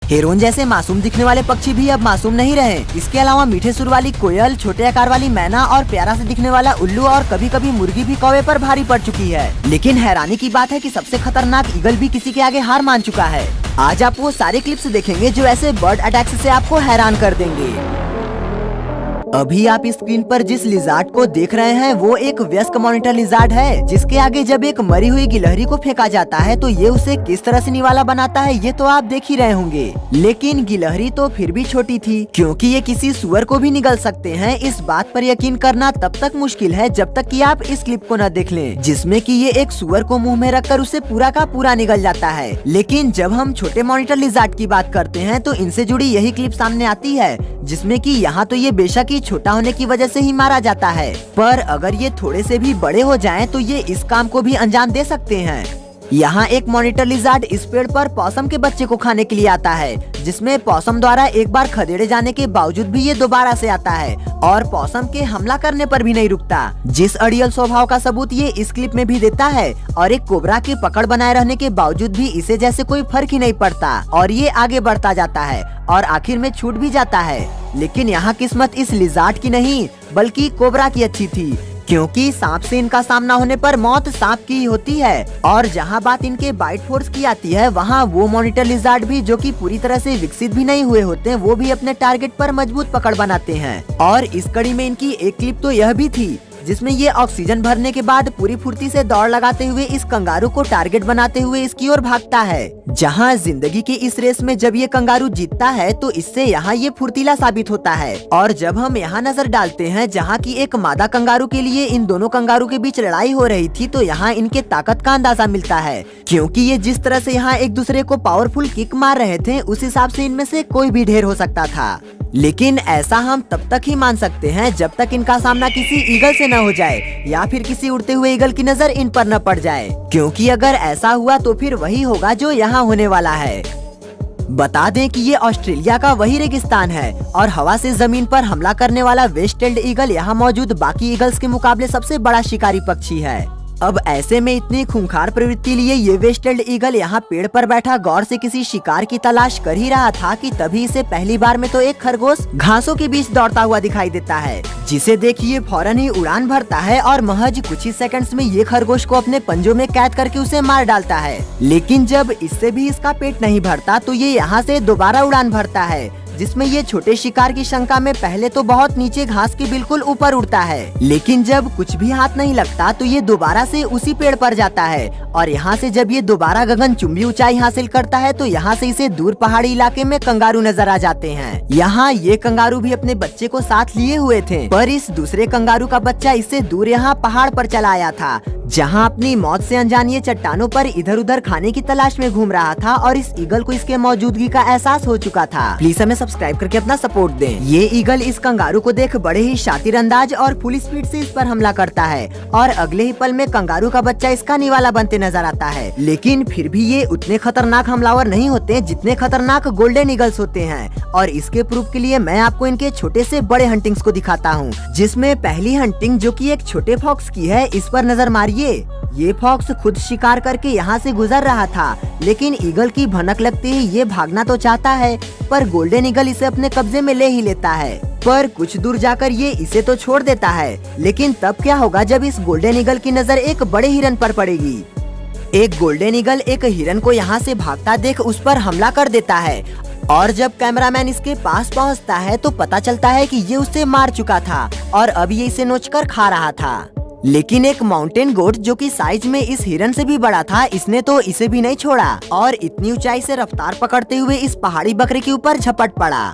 Heron जैसे मासूम दिखने वाले पक्षी भी अब मासूम नहीं रहे। इसके अलावा मीठे सुर वाली कोयल, छोटे आकार वाली मैना और प्यारा से दिखने वाला उल्लू और कभी कभी मुर्गी भी कौवे पर भारी पड़ चुकी है। लेकिन हैरानी की बात है कि सबसे खतरनाक ईगल भी किसी के आगे हार मान चुका है। आज आप वो सारे क्लिप्स देखेंगे जो ऐसे बर्ड अटैक्स से आपको हैरान कर देंगे। अभी आप स्क्रीन पर जिस लिजार्ड को देख रहे हैं वो एक वयस्क मॉनिटर लिजार्ड है, जिसके आगे जब एक मरी हुई गिलहरी को फेंका जाता है तो ये उसे किस तरह से निवाला बनाता है ये तो आप देख ही रहे होंगे। लेकिन गिलहरी तो फिर भी छोटी थी, क्योंकि ये किसी सुअर को भी निगल सकते हैं। इस बात पर यकीन करना तब तक मुश्किल है जब तक कि आप इस क्लिप को न देख लें, जिसमें कि ये एक सुअर को मुंह में रखकर उसे पूरा का पूरा निगल जाता है। लेकिन जब हम छोटे मॉनिटर लिजार्ड की बात करते हैं तो इनसे जुड़ी यही क्लिप सामने आती है, जिसमें कि यहाँ तो ये बेशक ही छोटा होने की वजह से ही मारा जाता है, पर अगर ये थोड़े से भी बड़े हो जाएं तो ये इस काम को भी अंजाम दे सकते हैं। यहाँ एक मॉनिटर लिजार्ड इस पेड़ पर पॉसम के बच्चे को खाने के लिए आता है, जिसमें पॉसम द्वारा एक बार खदेड़े जाने के बावजूद भी ये दोबारा से आता है और पॉसम के हमला करने पर भी नहीं रुकता, जिस अड़ियल स्वभाव का सबूत ये इस क्लिप में भी देता है। और एक कोबरा की पकड़ बनाए रहने के बावजूद भी इसे जैसे कोई फर्क ही नहीं पड़ता और ये आगे बढ़ता जाता है और आखिर में छूट भी जाता है। लेकिन यहाँ किस्मत इस लिजार्ड की नहीं बल्कि कोबरा की अच्छी थी, क्योंकि सांप से इनका सामना होने पर मौत सांप की ही होती है। और जहां बात इनके बाइट फोर्स की आती है वहां वो मॉनिटर लिजार्ड भी जो कि पूरी तरह से विकसित भी नहीं हुए होते हैं, वो भी अपने टारगेट पर मजबूत पकड़ बनाते हैं। और इस कड़ी में इनकी एक क्लिप तो यह भी थी जिसमें ये ऑक्सीजन भरने के बाद पूरी फुर्ती से दौड़ लगाते हुए इस कंगारू को टारगेट बनाते हुए इसकी ओर भागता है। जहां जिंदगी की इस रेस में जब ये कंगारू जीतता है तो इससे यहाँ ये फुर्तीला साबित होता है। और जब हम यहाँ नजर डालते हैं जहाँ की एक मादा कंगारू के लिए इन दोनों कंगारू के बीच लड़ाई हो रही थी, तो यहाँ इनके ताकत का अंदाजा मिलता है, क्योंकि ये जिस तरह से यहाँ एक दूसरे को पावरफुल किक मार रहे थे उस हिसाब से इनमें से कोई भी ढेर हो सकता था। लेकिन ऐसा हम तब तक ही मान सकते हैं जब तक इनका सामना किसी ईगल से न हो जाए या फिर किसी उड़ते हुए ईगल की नजर इन पर न पड़ जाए, क्योंकि अगर ऐसा हुआ तो फिर वही होगा जो यहाँ होने वाला है। बता दें कि ये ऑस्ट्रेलिया का वही रेगिस्तान है और हवा से जमीन पर हमला करने वाला वेस्ट टेल्ड ईगल यहाँ मौजूद बाकी ईगल्स के मुकाबले सबसे बड़ा शिकारी पक्षी है। अब ऐसे में इतनी खूंखार प्रवृत्ति लिए ये वेस्ट टेल्ड ईगल यहाँ पेड़ पर बैठा गौर से किसी शिकार की तलाश कर ही रहा था कि तभी इसे पहली बार में तो एक खरगोश घासों के बीच दौड़ता हुआ दिखाई देता है, जिसे देखिए फौरन ही उड़ान भरता है और महज कुछ ही सेकंड्स में ये खरगोश को अपने पंजों में कैद करके उसे मार डालता है। लेकिन जब इससे भी इसका पेट नहीं भरता तो ये यहाँ से दोबारा उड़ान भरता है, जिसमें ये छोटे शिकार की शंका में पहले तो बहुत नीचे घास के बिल्कुल ऊपर उड़ता है, लेकिन जब कुछ भी हाथ नहीं लगता तो ये दोबारा से उसी पेड़ पर जाता है। और यहाँ से जब ये दोबारा गगनचुंबी ऊंचाई हासिल करता है तो यहाँ से इसे दूर पहाड़ी इलाके में कंगारू नजर आ जाते हैं। यहाँ ये कंगारू भी अपने बच्चे को साथ लिए हुए थे, पर इस दूसरे कंगारू का बच्चा इससे दूर यहाँ पहाड़ पर चला आया था, जहाँ अपनी मौत से अनजान ये चट्टानों पर इधर उधर खाने की तलाश में घूम रहा था और इस ईगल को इसके मौजूदगी का एहसास हो चुका था। प्लीज हमें सब्सक्राइब करके अपना सपोर्ट दें। ये ईगल इस कंगारू को देख बड़े ही शातिर अंदाज और फुल स्पीड से इस पर हमला करता है और अगले ही पल में कंगारू का बच्चा इसका निवाला बनते नजर आता है। लेकिन फिर भी ये उतने खतरनाक हमलावर नहीं होते जितने खतरनाक गोल्डन ईगल्स होते हैं। और इसके प्रूफ के लिए मैं आपको इनके छोटे से बड़े हंटिंग्स को दिखाता हूँ, जिसमें पहली हंटिंग जो कि एक छोटे फॉक्स की है, इस पर नजर मारिए। ये फॉक्स खुद शिकार करके यहाँ से गुजर रहा था, लेकिन ईगल की भनक लगते ही ये भागना तो चाहता है, पर गोल्डन ईगल इसे अपने कब्जे में ले ही लेता है। पर कुछ दूर जाकर ये इसे तो छोड़ देता है, लेकिन तब क्या होगा जब इस गोल्डन ईगल की नजर एक बड़े हिरन पर पड़ेगी। एक गोल्डन ईगल एक हिरन को यहाँ से भागता देख उस पर हमला कर देता है और जब कैमरामैन इसके पास पहुँचता है तो पता चलता है कि ये उसे मार चुका था और अब ये इसे नोचकर खा रहा था। लेकिन एक माउंटेन गोट जो कि साइज में इस हिरन से भी बड़ा था, इसने तो इसे भी नहीं छोड़ा और इतनी ऊंचाई से रफ्तार पकड़ते हुए इस पहाड़ी बकरे के ऊपर झपट पड़ा।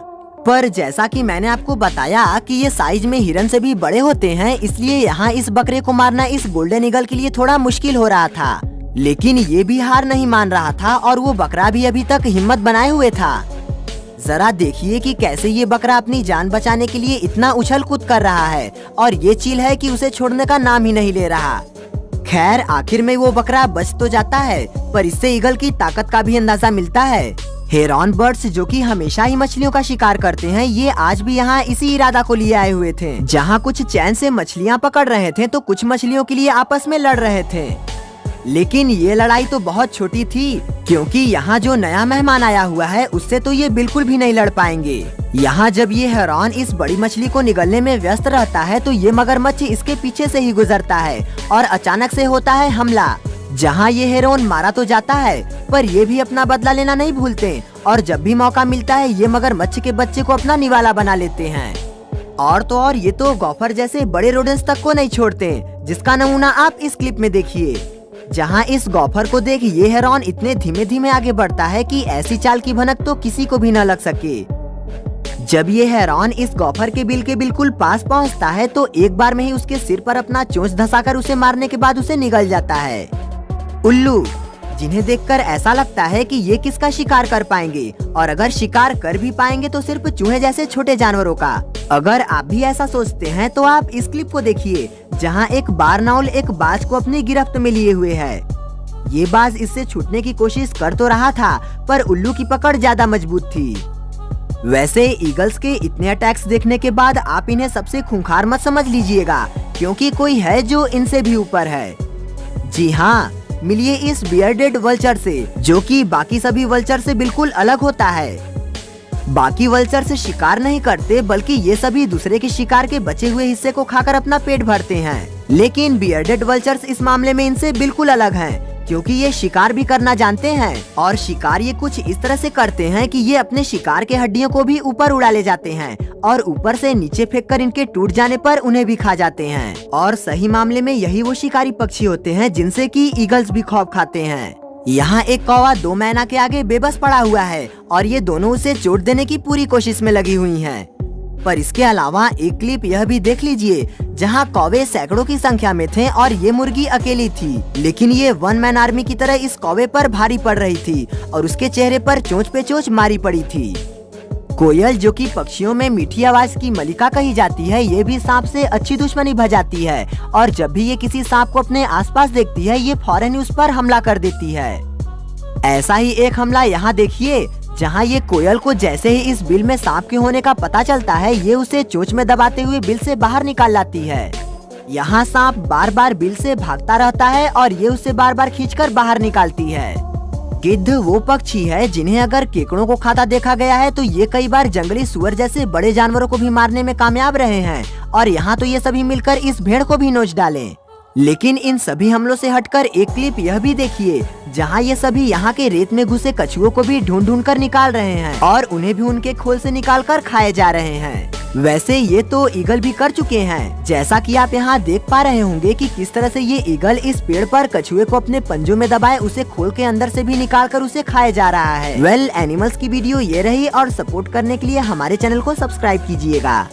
पर जैसा कि मैंने आपको बताया कि ये साइज में हिरन से भी बड़े होते हैं, इसलिए यहाँ इस बकरे को मारना इस गोल्डन ईगल के लिए थोड़ा मुश्किल हो रहा था। लेकिन ये भी हार नहीं मान रहा था और वो बकरा भी अभी तक हिम्मत बनाए हुए था। जरा देखिए कि कैसे ये बकरा अपनी जान बचाने के लिए इतना उछल कूद कर रहा है और ये चील है कि उसे छोड़ने का नाम ही नहीं ले रहा। खैर आखिर में वो बकरा बच तो जाता है, पर इससे ईगल की ताकत का भी अंदाजा मिलता है। हेरॉन बर्ड्स जो कि हमेशा ही मछलियों का शिकार करते हैं, ये आज भी यहाँ इसी इरादा को लिए आए हुए थे। जहाँ कुछ चैन से मछलियाँ पकड़ रहे थे तो कुछ मछलियों के लिए आपस में लड़ रहे थे। लेकिन ये लड़ाई तो बहुत छोटी थी, क्योंकि यहाँ जो नया मेहमान आया हुआ है उससे तो ये बिल्कुल भी नहीं लड़ पाएंगे। यहाँ जब ये हेरॉन इस बड़ी मछली को निगलने में व्यस्त रहता है तो ये मगरमच्छ इसके पीछे से ही गुजरता है और अचानक से होता है हमला, जहाँ ये हेरॉन मारा तो जाता है पर ये भी अपना बदला लेना नहीं भूलते और जब भी मौका मिलता है ये मगरमच्छ के बच्चे को अपना निवाला बना लेते हैं। और तो और ये तो गॉफर जैसे बड़े रोडेंट्स तक को नहीं छोड़ते, जिसका नमूना आप इस क्लिप में देखिए, जहां इस गॉफर को देख ये हेरॉन इतने धीमे धीमे आगे बढ़ता है कि ऐसी चाल की भनक तो किसी को भी न लग सके। जब ये हेरॉन इस गॉफर के बिल के बिल्कुल पास पहुंचता है तो एक बार में ही उसके सिर पर अपना चोंच धंसाकर उसे मारने के बाद उसे निगल जाता है। उल्लू, जिन्हें देखकर ऐसा लगता है कि ये किसका शिकार कर पाएंगे और अगर शिकार कर भी पाएंगे तो सिर्फ चूहे जैसे छोटे जानवरों का। अगर आप भी ऐसा सोचते हैं तो आप इस क्लिप को देखिए, जहां एक बारनाउल एक बाज को अपनी गिरफ्त में लिए हुए है। ये बाज इससे छूटने की कोशिश कर तो रहा था पर उल्लू की पकड़ ज्यादा मजबूत थी। वैसे ईगल्स के इतने अटैक्स देखने के बाद आप इन्हें सबसे खूंखार मत समझ लीजिएगा, क्योंकि कोई है जो इनसे भी ऊपर है। जी हाँ, मिलिए इस बियर्डेड वल्चर से, जो कि बाकी सभी वल्चर से बिल्कुल अलग होता है। बाकी वल्चर से शिकार नहीं करते बल्कि ये सभी दूसरे के शिकार के बचे हुए हिस्से को खाकर अपना पेट भरते हैं, लेकिन बियर्डेड वल्चर्स इस मामले में इनसे बिल्कुल अलग हैं, क्योंकि ये शिकार भी करना जानते हैं और शिकार ये कुछ इस तरह से करते हैं कि ये अपने शिकार के हड्डियों को भी ऊपर उड़ा ले जाते हैं और ऊपर से नीचे फेंककर इनके टूट जाने पर उन्हें भी खा जाते हैं। और सही मामले में यही वो शिकारी पक्षी होते हैं जिनसे कि ईगल्स भी खौफ खाते हैं। यहाँ एक कौवा दो मैना के आगे बेबस पड़ा हुआ है और ये दोनों उसे चोट देने की पूरी कोशिश में लगी हुई हैं। पर इसके अलावा एक क्लिप यह भी देख लीजिए, जहाँ कौवे सैकड़ों की संख्या में थे और ये मुर्गी अकेली थी, लेकिन ये वन मैन आर्मी की तरह इस कौवे पर भारी पड़ रही थी और उसके चेहरे पर चोंच पे चोंच मारी पड़ी थी। कोयल, जो कि पक्षियों में मीठी आवाज की मलिका कही जाती है, ये भी सांप से अच्छी दुश्मनी भजाती है और जब भी ये किसी सांप को अपने आसपास देखती है ये फौरन उस पर हमला कर देती है। ऐसा ही एक हमला यहाँ देखिए, जहाँ ये कोयल को जैसे ही इस बिल में सांप के होने का पता चलता है ये उसे चोंच में दबाते हुए बिल से बाहर निकाल लाती है। यहाँ सांप बार बार बिल से भागता रहता है और ये उसे बार बार खींचकर बाहर निकालती है। गिद्ध वो पक्षी है जिन्हें अगर केकड़ों को खाता देखा गया है तो ये कई बार जंगली सुअर जैसे बड़े जानवरों को भी मारने में कामयाब रहे हैं और यहाँ तो ये सभी मिलकर इस भेड़ को भी नोच डालें। लेकिन इन सभी हमलों से हटकर एक क्लिप यह भी देखिए, जहाँ ये सभी यहाँ के रेत में घुसे कछुओं को भी ढूंढ ढूंढ कर निकाल रहे हैं और उन्हें भी उनके खोल से निकाल कर खाए जा रहे हैं। वैसे ये तो ईगल भी कर चुके हैं, जैसा कि आप यहाँ देख पा रहे होंगे कि किस तरह से ये ईगल इस पेड़ पर कछुए को अपने पंजों में दबाए उसे खोल के अंदर से भी निकाल कर उसे खाए जा रहा है। वेल, एनिमल्स की वीडियो ये रही और सपोर्ट करने के लिए हमारे चैनल को सब्सक्राइब कीजिएगा।